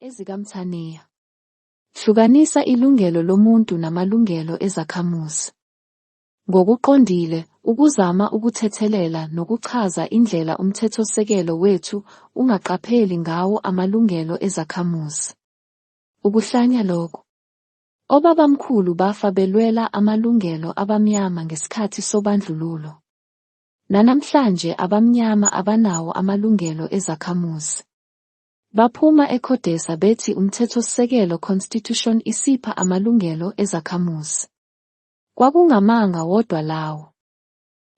ezikamthaniya. Hlukanisa ilungelo lomuntu namalungelo ezakhamuzi. Ngokuqondile, ukuzama ukuthethelela nokuchaza indlela umthethosisekelo wethu ungaqapheli ngawo amalungelo ezakhamuzi. Ukuhlanya lokhu. Obabamkhulu bafa belwela amalungelo abamnyama ngesikhathi sobandlululo. Nanamhlanje abamnyama abanawo amalungelo ezakhamuzi. Baphuma eCODESA bethi umthethosisekelo Constitution isipha amalungelo ezakhamuzi. Kwakungamanga wodwa lawo.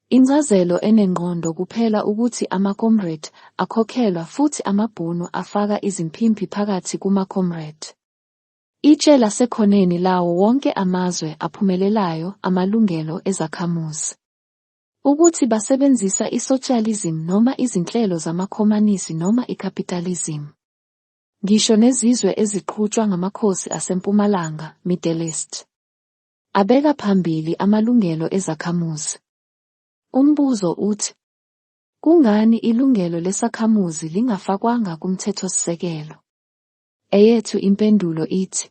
Incazelo enengqondo kuphela ukuthi ama-comrade akhokhelwa futhi amabhunu afaka izimpimpi phakathi kuma-comrade. Itshe lasekhoneni lawo wonke amazwe aphumelelayo amalungelo ezakhamuzi. Ukuthi basebenzisa isocialism noma izinhlelo zamakhomanisi noma ikapitalism. Ngisho nezizwe eziqhutshwa ngamakhosi asempumalanga, Middle East. Abeka phambili amalungelo ezakhamuzi. Umbuzo uthi, kungani ilungelo lesakhamuzi lingafakwanga kumthethosisekelo? Eyethu impendulo ithi,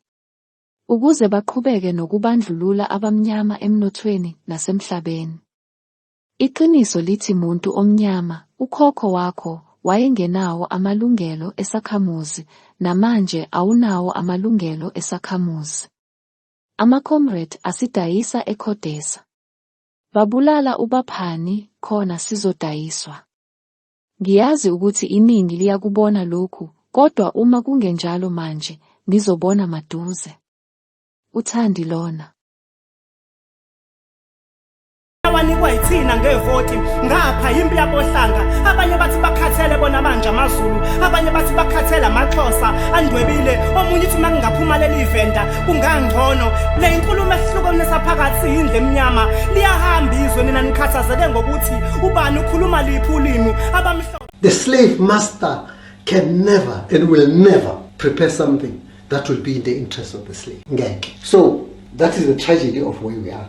ukuze baqhubeke nokubandlulula abamnyama emnothweni nasemhlabeni. Iqiniso lithi muntu omnyama, ukhokho wakho, wayengenawo amalungelo esakhamuzi, namanje awunawo amalungelo esakhamuzi. Ama-comrade asidayisa eCODESA. Babulala ubaphani, khona sizodayiswa. Ngiyazi ukuthi iningi liyakubona lokhu, kodwa uma kungenjalo manje, nizobona maduze. Uthandi lona. Wanikwa yithina ngevoti ngapha impi yabohlanga, abanye bathi bakhathele bona manje amaZulu, abanye bathi bakhathele amaXhosa andwebile, omunye uthi makungaphuma leli venda kungangcono. Le inkulumo ehlukanisa phakathi indle emnyama liyahamba izwe, nina nikhathazeke ngokuthi ubani ukhuluma liphi ulimi abamhlophe. The slave master can never and will never prepare something that will be in the interest of the slave. Ngeke. So that is the tragedy of where we are.